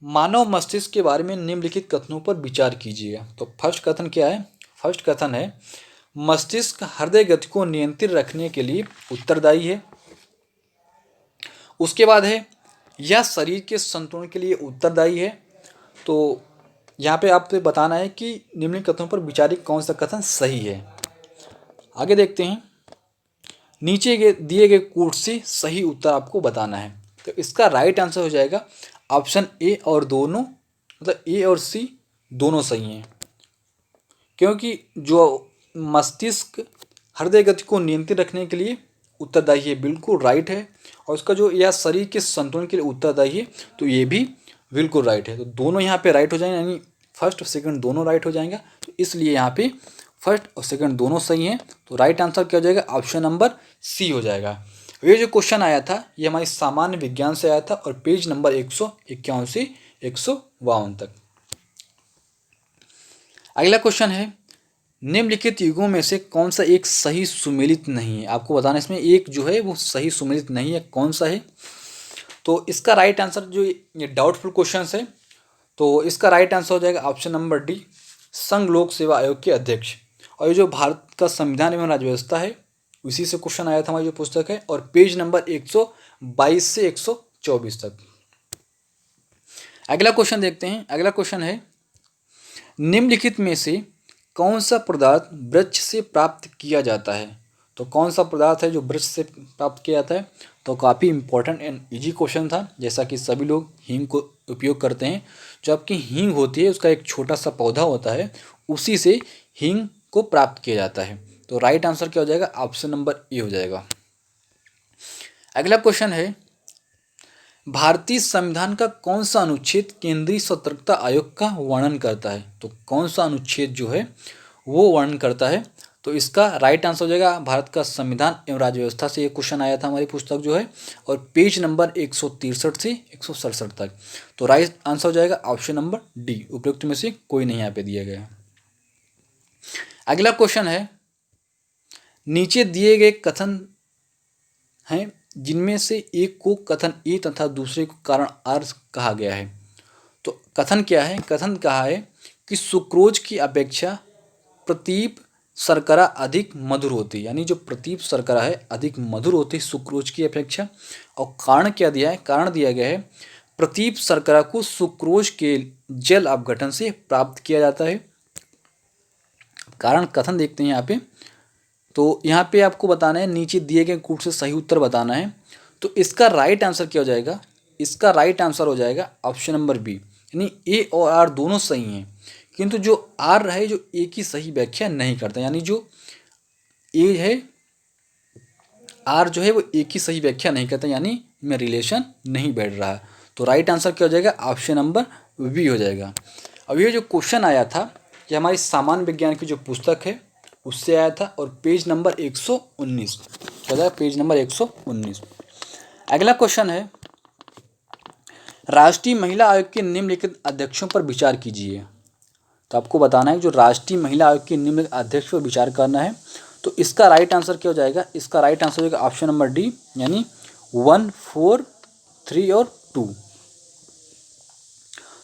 मानव मस्तिष्क के बारे में निम्नलिखित कथनों पर विचार कीजिएगा। तो फर्स्ट कथन क्या है, फर्स्ट कथन है मस्तिष्क हृदय गति को नियंत्रित रखने के लिए उत्तरदायी है। उसके बाद है यह शरीर के संतुलन के लिए उत्तरदायी है। तो यहाँ पे आपको बताना है कि निम्नलिखित कथनों पर विचारित कौन सा कथन सही है। आगे देखते हैं, नीचे के दिए गए कोट से सही उत्तर आपको बताना है। तो इसका राइट आंसर हो जाएगा ऑप्शन ए और दोनों, मतलब ए और सी दोनों सही हैं, क्योंकि जो मस्तिष्क हृदय गति को नियंत्रित रखने के लिए उत्तरदायी है, बिल्कुल राइट है। और उसका जो यह शरीर के संतुलन के लिए उत्तरदायी है, तो ये भी बिल्कुल राइट है। तो दोनों यहाँ पे राइट हो जाएंगे, यानी फर्स्ट और सेकंड दोनों राइट हो जाएंगे। तो इसलिए यहाँ पे फर्स्ट और सेकंड दोनों सही हैं। तो राइट आंसर क्या हो जाएगा, ऑप्शन नंबर सी हो जाएगा। ये जो क्वेश्चन आया था ये हमारी सामान्य विज्ञान से आया था, और पेज नंबर 151 से 152 तक। अगला क्वेश्चन है निम्नलिखित युगों में से कौन सा एक सही सुमेलित नहीं है। आपको बताना इसमें एक जो है वो सही सुमेलित नहीं है, कौन सा है। तो इसका राइट आंसर, जो ये डाउटफुल क्वेश्चन है, तो इसका राइट आंसर हो जाएगा ऑप्शन नंबर डी, संघ लोक सेवा आयोग के अध्यक्ष। और ये जो भारत का संविधान एवं राज्य व्यवस्था है उसी से क्वेश्चन आया था हमारी जो पुस्तक है, और पेज नंबर 122 से 124 तक। अगला क्वेश्चन देखते हैं। अगला क्वेश्चन है निम्नलिखित में से कौन सा पदार्थ वृक्ष से प्राप्त किया जाता है। तो कौन सा पदार्थ है जो वृक्ष से प्राप्त किया जाता है। तो काफ़ी इंपॉर्टेंट एंड इजी क्वेश्चन था, जैसा कि सभी लोग हींग को उपयोग करते हैं। जो आपकी हींग होती है उसका एक छोटा सा पौधा होता है, उसी से हींग को प्राप्त किया जाता है। तो राइट आंसर क्या हो जाएगा, ऑप्शन नंबर ए हो जाएगा। अगला क्वेश्चन है भारतीय संविधान का कौन सा अनुच्छेद केंद्रीय सतर्कता आयोग का वर्णन करता है। तो कौन सा अनुच्छेद जो है वो वर्णन करता है। तो इसका राइट आंसर हो जाएगा भारत का संविधान एवं राज्य व्यवस्था से ये क्वेश्चन आया था हमारी पुस्तक जो है, और पेज नंबर 163 से 167 तक। तो राइट आंसर हो जाएगा ऑप्शन नंबर डी, उपयुक्त में से कोई नहीं यहाँ पे दिया गया। अगला क्वेश्चन है नीचे दिए गए कथन हैं जिनमें से एक को कथन ए तथा दूसरे को कारण आर कहा गया है। तो कथन क्या है, कथन कहा है कि सुक्रोज की अपेक्षा प्रतीप शर्करा अधिक मधुर होती है, यानी जो प्रतीप शर्करा है अधिक मधुर होती है सुक्रोज की अपेक्षा। और कारण क्या दिया है, कारण दिया गया है प्रतीप शर्करा को सुक्रोज के जल अपघटन से प्राप्त किया जाता है। कारण कथन देखते हैं यहाँ पे। तो यहाँ पे आपको बताना है नीचे दिए गए कूट से सही उत्तर बताना है। तो इसका राइट आंसर क्या हो जाएगा, इसका राइट आंसर हो जाएगा ऑप्शन नंबर बी, यानी ए और आर दोनों सही हैं, किंतु जो आर है जो ए की सही व्याख्या नहीं करता, यानी जो ए है आर जो है वो ए की सही व्याख्या नहीं करता, यानी में रिलेशन नहीं बैठ रहा है। तो राइट आंसर क्या हो जाएगा, ऑप्शन नंबर बी हो जाएगा। अब ये जो क्वेश्चन आया था ये हमारी सामान्य विज्ञान की जो पुस्तक है उससे आया था, और पेज नंबर 119 क्या जाएगा, पेज नंबर 119। अगला क्वेश्चन है राष्ट्रीय महिला आयोग के निम्नलिखित अध्यक्षों पर विचार कीजिए। तो आपको बताना है जो राष्ट्रीय महिला आयोग के निम्नलिखित अध्यक्ष पर विचार करना है। तो इसका राइट आंसर क्या हो जाएगा, इसका राइट आंसर हो जाएगा ऑप्शन नंबर डी, यानी 1, 4, 3 और 2।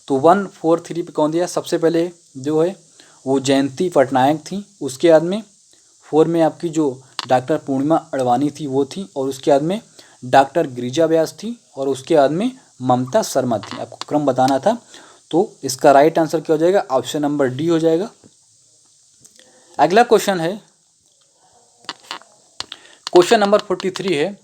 तो 1, 4, 3 पे कौन दिया, सबसे पहले जो है वो जयंती पटनायक थी, उसके बाद में 4 में आपकी जो डॉक्टर पूर्णिमा अडवाणी थी वो थी, और उसके बाद में डॉक्टर गिरिजा व्यास थी, और उसके बाद में ममता शर्मा थी। आपको क्रम बताना था। तो इसका राइट आंसर क्या हो जाएगा, ऑप्शन नंबर डी हो जाएगा। अगला क्वेश्चन है क्वेश्चन नंबर 43 है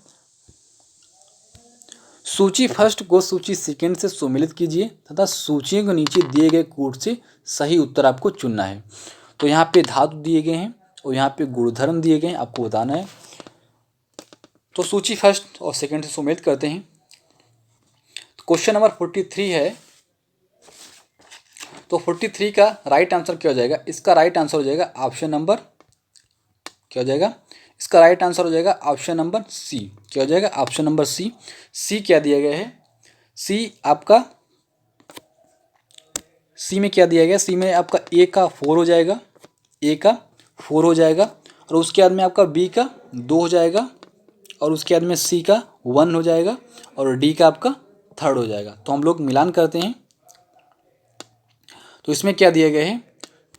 सूची फर्स्ट को सूची सेकेंड से सुमेलित कीजिए तथा सूचियों के नीचे दिए गए कोड से सही उत्तर आपको चुनना है। तो यहाँ पे धातु दिए गए हैं और यहाँ पे गुणधर्म दिए गए हैं, आपको बताना है। तो सूची फर्स्ट और सेकेंड से सुमेलित करते हैं। तो क्वेश्चन नंबर 43 है, तो 43 का राइट आंसर क्या हो जाएगा, इसका राइट आंसर हो जाएगा ऑप्शन नंबर क्या हो जाएगा, इसका राइट आंसर हो जाएगा ऑप्शन नंबर सी। क्या हो जाएगा, ऑप्शन नंबर सी। सी क्या दिया गया है, सी आपका, सी में क्या दिया गया, सी में आपका ए का 4 हो जाएगा, ए का 4 हो जाएगा, और उसके बाद में आपका बी का 2 हो जाएगा, और उसके बाद में सी का 1 हो जाएगा, और डी का आपका 3rd हो जाएगा। तो हम लोग मिलान करते हैं। तो इसमें क्या दिए गए हैं,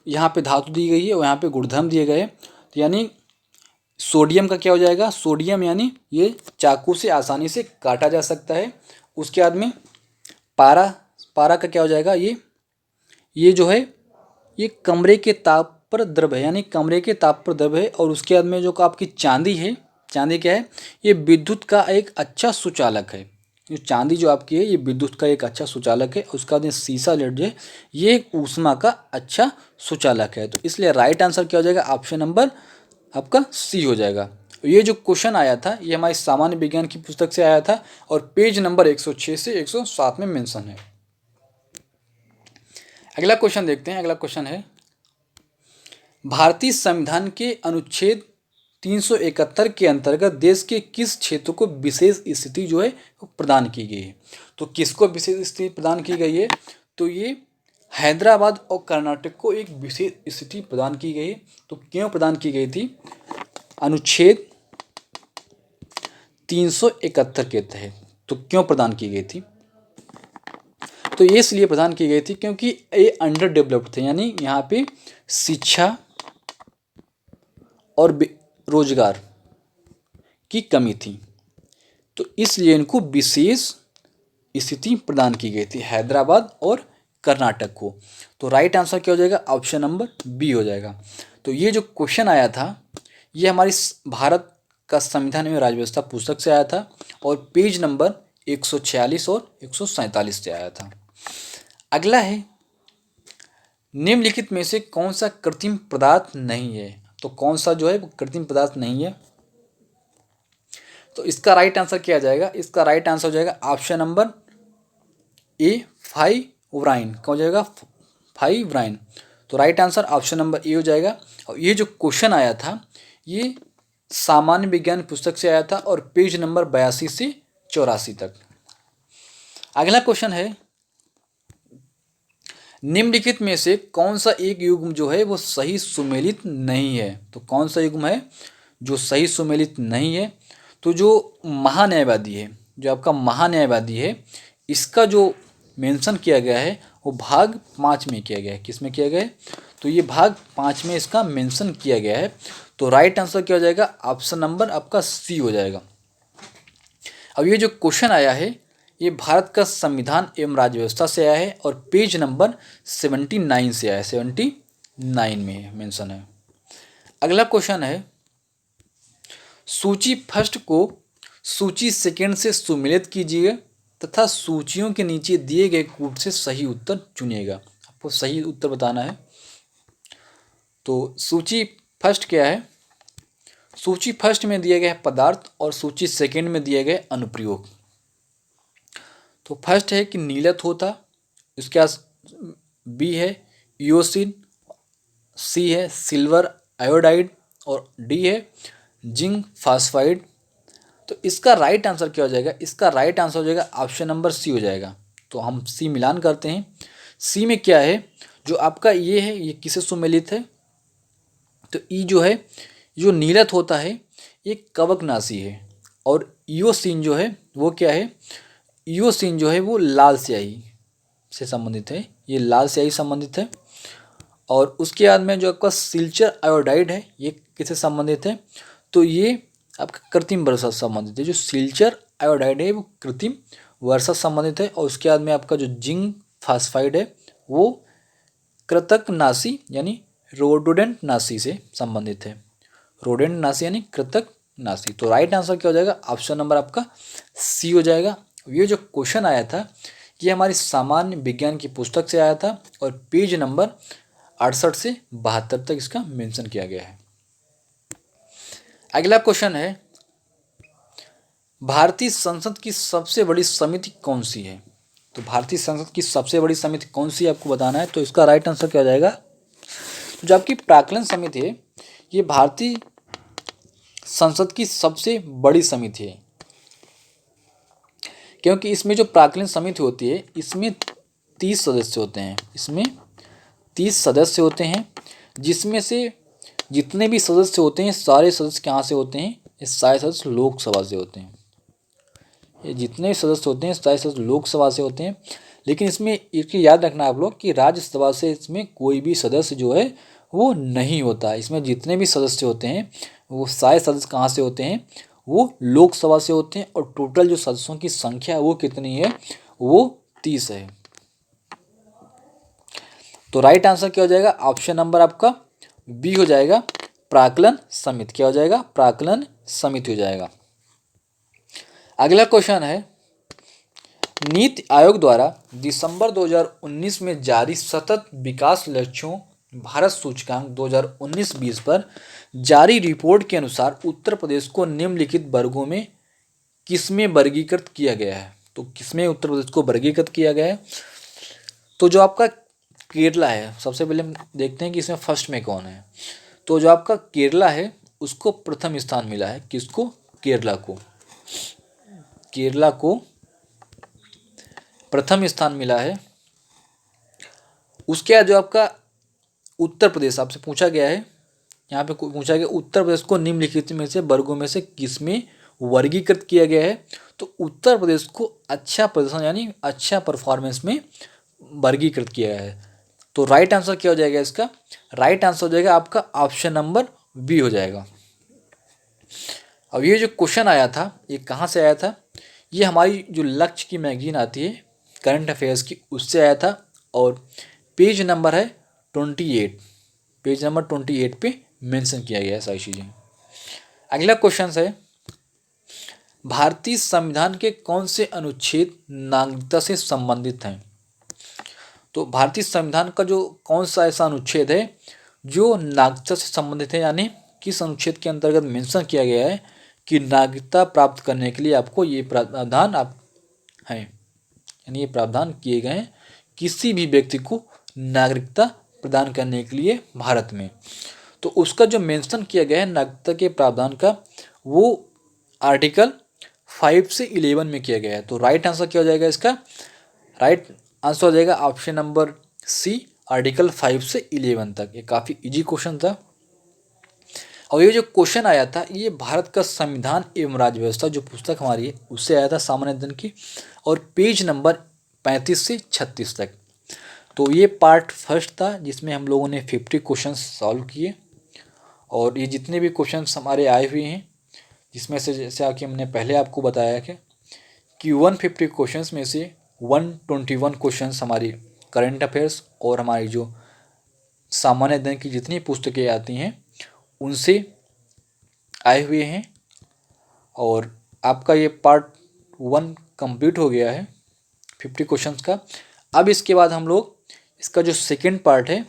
यहाँ पे धातु दी गई है और यहाँ पे गुणधर्म दिए गए हैं। तो यानी सोडियम का क्या हो जाएगा, सोडियम यानी ये चाकू से आसानी से काटा जा सकता है। उसके बाद में पारा, पारा का क्या हो जाएगा, ये जो है ये कमरे के ताप पर द्रव है, यानी कमरे के ताप पर द्रव है। और उसके बाद में जो आपकी चांदी है, चांदी क्या है, ये विद्युत का एक अच्छा सुचालक है। ये चांदी जो आपकी है ये विद्युत का एक अच्छा सुचालक है। उसका बाद सीसा लेड जो है ये एक ऊष्मा का अच्छा सुचालक है। तो इसलिए राइट आंसर क्या हो जाएगा, ऑप्शन नंबर आपका सी हो जाएगा। ये जो क्वेश्चन आया था ये हमारी सामान्य विज्ञान की पुस्तक से आया था और पेज नंबर 106 से 107 में मेंशन है। अगला क्वेश्चन देखते हैं। अगला क्वेश्चन है, भारतीय संविधान के अनुच्छेद 371 के अंतर्गत देश के किस क्षेत्र को विशेष स्थिति जो है वो प्रदान की गई है। तो किसको विशेष स्थिति प्रदान की गई है, तो ये हैदराबाद और कर्नाटक को एक विशेष स्थिति प्रदान की गई है। तो क्यों प्रदान की गई थी, अनुच्छेद 371 के तहत तो क्यों प्रदान की गई थी, तो ये इसलिए प्रदान की गई थी क्योंकि ये अंडर डेवलप्ड थे, यानी यहाँ पे शिक्षा और रोजगार की कमी थी। तो इसलिए इनको विशेष स्थिति प्रदान की गई थी हैदराबाद और कर्नाटक को। तो राइट आंसर क्या हो जाएगा, ऑप्शन नंबर बी हो जाएगा। तो ये जो क्वेश्चन आया था ये हमारी भारत का संविधान एवं राज्य व्यवस्था पुस्तक से आया था और पेज नंबर 146 और 147 से आया था। अगला है, निम्नलिखित में से कौन सा कृत्रिम पदार्थ नहीं है। तो कौन सा जो है वो कृत्रिम पदार्थ नहीं है, तो इसका राइट आंसर क्या आ जाएगा, इसका राइट आंसर हो जाएगा ऑप्शन नंबर ए, फाइब्राइन। क्या हो जाएगा, फाइब्राइन। तो right answer option number A हो जाएगा। और ये जो क्वेश्चन आया था ये सामान्य विज्ञान पुस्तक से आया था और पेज नंबर 82 से 84 तक। अगला क्वेश्चन है, निम्नलिखित में से कौन सा एक युग्म जो है वो सही सुमेलित नहीं है। तो कौन सा युग्म है जो सही सुमेलित नहीं है, तो जो महान्यायवादी है, जो आपका महान्यायवादी है, इसका जो मेंशन किया गया है वो भाग 5 में किया गया है। किस में किया गया है, तो ये भाग 5 में इसका मेंशन किया गया है। तो राइट आंसर क्या हो जाएगा, ऑप्शन नंबर आपका सी हो जाएगा। अब ये जो क्वेश्चन आया है ये भारत का संविधान एवं राज्य व्यवस्था से आया है और पेज नंबर 79 से आया है, 79 में मेंशन है। अगला क्वेश्चन है, सूची फर्स्ट को सूची सेकंड से सुमेलित कीजिए तथा सूचियों के नीचे दिए गए कूट से सही उत्तर चुनिएगा। आपको सही उत्तर बताना है। तो सूची फर्स्ट क्या है, सूची फर्स्ट में दिए गए पदार्थ और सूची सेकंड में दिए गए अनुप्रयोग। तो फर्स्ट है कि नीलत होता, इसके बाद बी है ईओसिन, सी है सिल्वर आयोडाइड और डी है जिंक फास्फाइड। तो इसका राइट आंसर क्या हो जाएगा, इसका राइट आंसर हो जाएगा ऑप्शन नंबर सी हो जाएगा। तो हम सी मिलान करते हैं। सी में क्या है, जो आपका ये है ये किससे सुमेलित है, तो ई जो है जो नीलत होता है ये कवकनाशी है और ईओसिन जो है वो क्या है, ईओसिन जो है वो लाल स्याही से संबंधित है, ये लाल स्याही संबंधित है। और उसके बाद में जो आपका सिल्चर आयोडाइड है ये किससे संबंधित है, तो ये आपका कृत्रिम वर्षा से संबंधित है। जो सिल्चर आयोडाइड है वो कृत्रिम वर्षा संबंधित है। और उसके बाद में आपका जो जिंक फास्फाइड है वो कृतकनाशी यानी रोडोडेंट नाशी से संबंधित है। रोडेंट नाशी यानी कृतकनाशी। तो राइट आंसर क्या हो जाएगा, ऑप्शन नंबर आपका सी हो जाएगा। ये जो क्वेश्चन आया था ये हमारी सामान्य विज्ञान की पुस्तक से आया था और पेज नंबर 68 से 72 तक इसका मेंशन किया गया है। अगला क्वेश्चन है, भारतीय संसद की सबसे बड़ी समिति कौन सी है। तो भारतीय संसद की सबसे बड़ी समिति कौन सी है आपको बताना है। तो इसका राइट आंसर क्या हो जाएगा, तो जो आपकी प्राक्कलन समिति है ये भारतीय संसद की सबसे बड़ी समिति है। क्योंकि इसमें जो प्राक्कलन समिति होती है इसमें 30 सदस्य होते हैं, इसमें 30 सदस्य होते हैं, जिसमें से जितने भी सदस्य होते हैं सारे सदस्य कहाँ से होते हैं, ये सारे सदस्य लोकसभा से होते हैं। ये जितने भी सदस्य होते हैं सारे सदस्य लोकसभा से होते हैं। लेकिन इसमें एक याद रखना आप लोग कि राज्यसभा से इसमें कोई भी सदस्य जो है वो नहीं होता। इसमें जितने भी सदस्य होते हैं वो सारे सदस्य कहाँ से होते हैं, वो लोकसभा से होते हैं। और टोटल जो सदस्यों की संख्या वो कितनी है, वो 30 है। तो राइट आंसर क्या हो जाएगा, ऑप्शन नंबर आपका बी हो जाएगा, प्राक्कलन समिति। क्या हो जाएगा, प्राक्कलन समिति हो जाएगा। अगला क्वेश्चन है, नीति आयोग द्वारा दिसंबर 2019 में जारी सतत विकास लक्ष्यों भारत सूचकांक 2019-20 पर जारी रिपोर्ट के अनुसार उत्तर प्रदेश को निम्नलिखित वर्गों में किसमें वर्गीकृत किया गया है। तो किसमें उत्तर प्रदेश को वर्गीकृत किया गया है, तो जो आपका केरला है, सबसे पहले हम देखते हैं कि इसमें फर्स्ट में कौन है। तो जो आपका केरला है उसको प्रथम स्थान मिला है। किसको, केरला को, केरला को प्रथम स्थान मिला है। उसके बाद जो आपका उत्तर प्रदेश आपसे पूछा गया है, यहाँ पे पूछा गया उत्तर प्रदेश को निम्नलिखित में से वर्गों में से किसमें वर्गीकृत किया गया है। तो उत्तर प्रदेश को अच्छा प्रदर्शन यानी अच्छा परफॉर्मेंस में वर्गीकृत किया गया है। तो राइट आंसर क्या हो जाएगा इसका, राइट आंसर हो जाएगा आपका ऑप्शन नंबर बी हो जाएगा। अब ये जो क्वेश्चन आया था ये कहाँ से आया था, ये हमारी जो लक्ष्य की मैगजीन आती है करंट अफेयर्स की, उससे आया था। और पेज नंबर है 28, पेज नंबर 28 पे मेंशन किया गया है सारी चीज़ें। अगला क्वेश्चन है, भारतीय संविधान के कौन से अनुच्छेद नागरिकता से संबंधित हैं। तो भारतीय संविधान का जो कौन सा ऐसा अनुच्छेद है जो नागरिकता से संबंधित है, यानी किस अनुच्छेद के अंतर्गत मेंशन किया गया है कि नागरिकता प्राप्त करने के लिए आपको ये प्रावधान आप हैं, यानी ये प्रावधान किए गए हैं किसी भी व्यक्ति को नागरिकता प्रदान करने के लिए भारत में। तो उसका जो मेंशन किया गया है नागरिकता के प्रावधान का, वो आर्टिकल 5 से 11 में किया गया है। तो राइट आंसर क्या हो जाएगा इसका, राइट आंसर हो जाएगा ऑप्शन नंबर सी, आर्टिकल 5 से 11 तक। ये काफ़ी इजी क्वेश्चन था। और ये जो क्वेश्चन आया था ये भारत का संविधान एवं राज्य व्यवस्था जो पुस्तक हमारी है उससे आया था, सामान्य अध्ययन की, और पेज नंबर 35 से 36 तक। तो ये पार्ट फर्स्ट था जिसमें हम लोगों ने 50 क्वेश्चन सॉल्व किए। और ये जितने भी क्वेश्चन हमारे आए हुए हैं जिसमें से जैसे आके हमने पहले आपको बताया कि 150 क्वेश्चंस में से 121 क्वेश्चंस हमारी करंट अफेयर्स और हमारी जो सामान्य अध्ययन की जितनी पुस्तकें आती हैं उनसे आए हुए हैं। और आपका ये पार्ट 1 कंप्लीट हो गया है 50 क्वेश्चंस का। अब इसके बाद हम लोग इसका जो सेकंड पार्ट है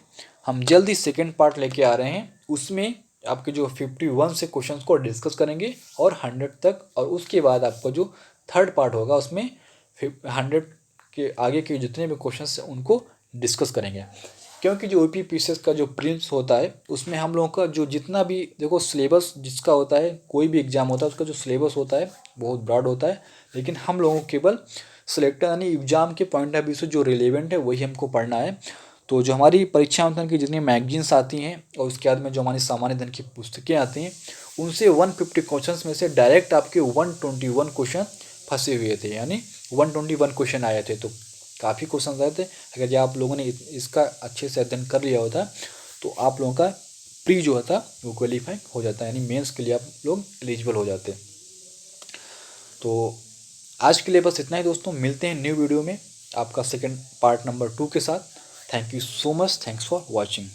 हम जल्दी सेकंड पार्ट लेके आ रहे हैं, उसमें आपके जो 51 से क्वेश्चंस को डिस्कस करेंगे और 100 तक। और उसके बाद आपका जो थर्ड पार्ट होगा उसमें 100 के आगे के जितने भी क्वेश्चंस हैं उनको डिस्कस करेंगे। क्योंकि जो OPPCS का जो प्रीलिम्स होता है उसमें हम लोगों का जो जितना भी देखो सिलेबस जिसका होता है, कोई भी एग्जाम होता है उसका जो सिलेबस होता है बहुत ब्रॉड होता है, लेकिन हम लोगों को केवल सिलेक्टर यानी एग्जाम के पॉइंट ऑफ व्यू से जो रिलेवेंट है वही हमको पढ़ना है। तो जो हमारी परीक्षा अध्ययन की जितनी मैगजीन्स आती हैं और उसके बाद में जो हमारी सामान्य अध्ययन की पुस्तकें आती हैं उनसे 150 क्वेश्चंस में से डायरेक्ट आपके 121 क्वेश्चन फंसे हुए थे, यानी 121 क्वेश्चन आए थे। तो काफ़ी क्वेश्चन आए थे। अगर आप लोगों ने इसका अच्छे से अध्ययन कर लिया होता तो आप लोगों का प्री जो होता वो क्वालिफाई हो जाता, यानी मेंस के लिए आप लोग एलिजिबल हो जाते। तो आज के लिए बस इतना ही दोस्तों, मिलते हैं न्यू वीडियो में आपका सेकंड पार्ट नंबर 2 के साथ। Thank you so much, thanks for watching.